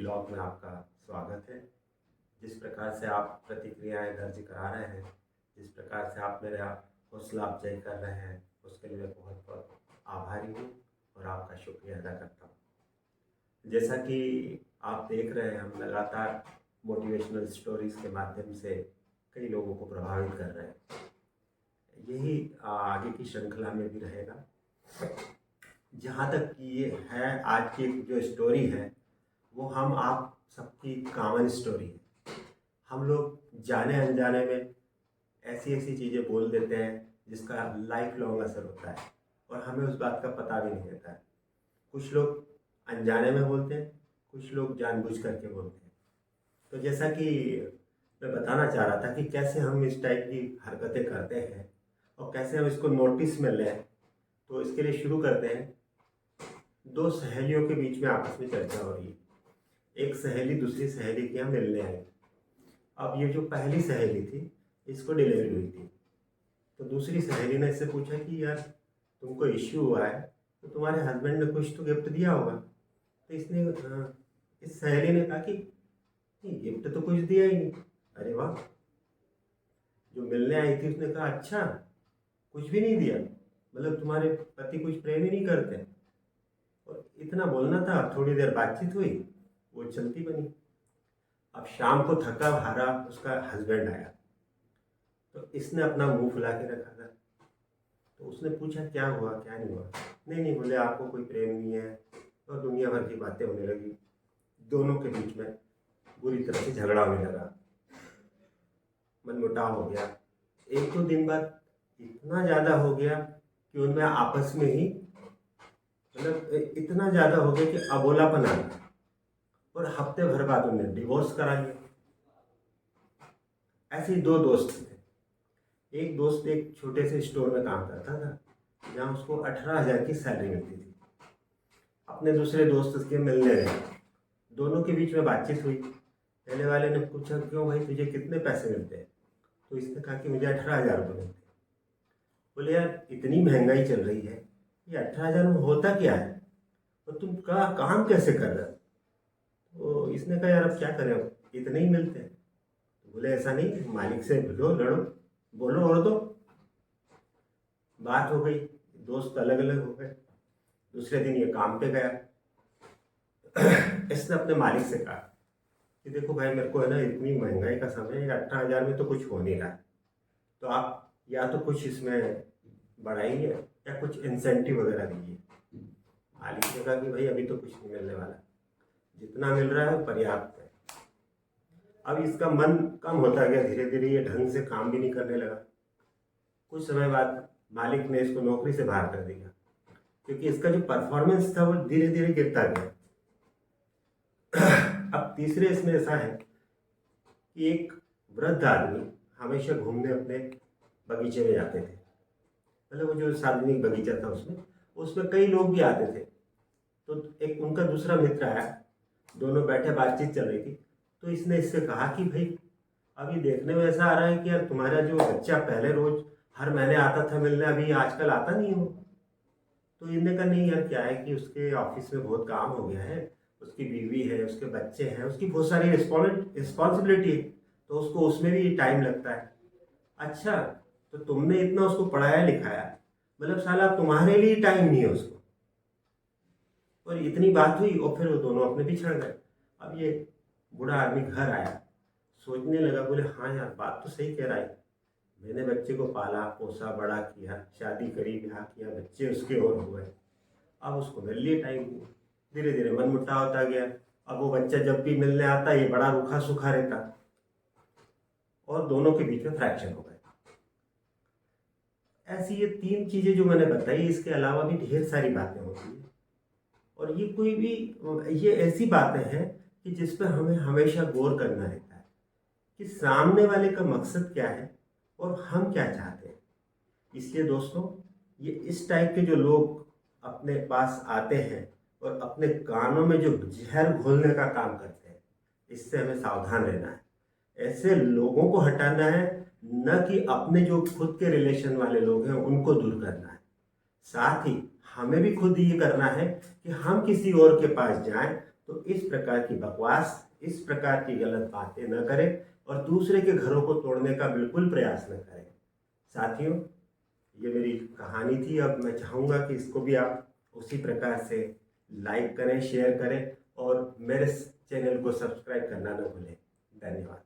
Blog में आपका स्वागत है। जिस प्रकार से आप प्रतिक्रियाएं दर्ज करा रहे हैं, जिस प्रकार से आप मेरा हौसला अफजाई कर रहे हैं, उसके लिए मैं बहुत बहुत आभारी हूँ और आपका शुक्रिया अदा करता हूँ। जैसा कि आप देख रहे हैं, हम लगातार मोटिवेशनल स्टोरीज़ के माध्यम से कई लोगों को प्रभावित कर रहे हैं। यही आगे की श्रृंखला में भी रहेगा। जहाँ तक ये है, आज की जो स्टोरी है वो हम आप सबकी कॉमन स्टोरी है। हम लोग जाने अनजाने में ऐसी ऐसी चीज़ें बोल देते हैं जिसका लाइफ लॉन्ग असर होता है और हमें उस बात का पता भी नहीं रहता है। कुछ लोग अनजाने में बोलते हैं, कुछ लोग जानबूझ करके बोलते हैं। तो जैसा कि मैं बताना चाह रहा था कि कैसे हम इस टाइप की हरकतें करते हैं और कैसे हम इसको नोटिस में लें, तो इसके लिए शुरू करते हैं। दो सहेलियों के बीच में आपस में चर्चा हो रही है। एक सहेली दूसरी सहेली के यहाँ मिलने आई। अब ये जो पहली सहेली थी, इसको डिलीवरी हुई थी। तो दूसरी सहेली ने इससे पूछा कि यार, तुमको इश्यू हुआ है तो तुम्हारे हस्बैंड ने कुछ तो गिफ्ट दिया होगा। तो इस सहेली ने कहा कि गिफ्ट तो कुछ दिया ही नहीं। अरे वाह! जो मिलने आई थी उसने कहा अच्छा, कुछ भी नहीं दिया, मतलब तुम्हारे पति कुछ प्रेम ही नहीं करते। और इतना बोलना था। थोड़ी देर बातचीत हुई, वो चलती बनी। अब शाम को थका हारा उसका हस्बैंड आया, तो इसने अपना मुंह फुला के रखा था। तो उसने पूछा क्या हुआ, क्या नहीं हुआ। नहीं बोले, आपको कोई प्रेम नहीं है, और दुनिया भर की बातें होने लगी। दोनों के बीच में बुरी तरह से झगड़ा होने लगा, मनमुटाव हो गया। एक दो दिन बाद इतना ज़्यादा हो गया कि उनमें आपस में ही, मतलब इतना ज़्यादा हो गया कि अबोलापन आ गया, और हफ्ते भर बाद उन्हें डिवोर्स करा लिया। ऐसे ही दो दोस्त थे। एक दोस्त एक छोटे से स्टोर में काम करता था, जहाँ उसको 18,000 की सैलरी मिलती थी। अपने दूसरे दोस्त उसके मिलने गए, दोनों के बीच में बातचीत हुई। पहले वाले ने पूछा, क्यों भाई, तुझे कितने पैसे मिलते हैं? तो इसने कहा कि मुझे 18,000 रुपये मिलते हैं। बोले यार, इतनी महंगाई चल रही है, ये 18,000 में होता क्या है, और तुम काम कैसे कर रहे हो? तो इसने कहा यार, अब क्या करें, इतने ही मिलते हैं। तो बोले ऐसा नहीं, मालिक से भिड़ो, लड़ो, बोलो और दो। बात हो गई, दोस्त अलग अलग हो गए। दूसरे दिन ये काम पे गया। इसने अपने मालिक से कहा कि देखो भाई, मेरे को है ना, इतनी महंगाई का समय है, 18,000 में तो कुछ हो नहीं रहा है, तो आप या तो कुछ इसमें बढ़ाइए या कुछ इंसेंटिव वगैरह दीजिए। मालिक ने कहा कि भाई, अभी तो कुछ नहीं मिलने वाला, जितना मिल रहा है पर्याप्त है। अब इसका मन कम होता गया, धीरे धीरे ये ढंग से काम भी नहीं करने लगा। कुछ समय बाद मालिक ने इसको नौकरी से बाहर कर दिया, क्योंकि इसका जो परफॉर्मेंस था वो धीरे धीरे गिरता गया। अब तीसरे इसमें ऐसा है कि एक वृद्ध आदमी हमेशा घूमने अपने बगीचे में जाते थे। मतलब वो जो सार्वजनिक बगीचा था, उसमें कई लोग भी आते थे। तो एक उनका दूसरा मित्र आया, दोनों बैठे, बातचीत चल रही थी। तो इसने इससे कहा कि भाई, अभी देखने में ऐसा आ रहा है कि यार, तुम्हारा जो बच्चा पहले रोज हर महीने आता था मिलने, अभी आजकल आता नहीं हो। तो इनने कहा नहीं यार, क्या है कि उसके ऑफिस में बहुत काम हो गया है, उसकी बीवी है, उसके बच्चे हैं, उसकी बहुत सारी रिस्पॉन्सिबिलिटी है, तो उसको उसमें भी टाइम लगता है। अच्छा, तो तुमने इतना उसको पढ़ाया लिखाया, मतलब साला तुम्हारे लिए टाइम नहीं है उसको। और इतनी बात हुई और फिर वो दोनों अपने बिछड़ गए। अब ये बूढ़ा आदमी घर आया, सोचने लगा, बोले हाँ यार, बात तो सही कह रहा है। मैंने बच्चे को पाला पोसा, बड़ा किया, शादी करी, ब्याह किया, बच्चे उसके और हुए, अब उसको मेरे लिए टाइम नहीं। धीरे धीरे मन मुटाव होता गया। अब वो बच्चा जब भी मिलने आता, ये बड़ा रूखा सूखा रहता, और दोनों के बीच में फ्रैक्चर हो गए। ऐसी ये तीन चीजें जो मैंने बताई, इसके अलावा भी ढेर सारी बातें होती हैं। और ये ऐसी बातें हैं कि जिस पर हमें हमेशा गौर करना रहता है कि सामने वाले का मकसद क्या है और हम क्या चाहते हैं। इसलिए दोस्तों, ये इस टाइप के जो लोग अपने पास आते हैं और अपने कानों में जो जहर घोलने का काम करते हैं, इससे हमें सावधान रहना है। ऐसे लोगों को हटाना है, न कि अपने जो खुद के रिलेशन वाले लोग हैं उनको दूर करना है। साथ ही हमें भी खुद ये करना है कि हम किसी और के पास जाएं तो इस प्रकार की बकवास, इस प्रकार की गलत बातें न करें और दूसरे के घरों को तोड़ने का बिल्कुल प्रयास न करें। साथियों, ये मेरी कहानी थी। अब मैं चाहूँगा कि इसको भी आप उसी प्रकार से लाइक करें, शेयर करें और मेरे चैनल को सब्सक्राइब करना न भूलें। धन्यवाद।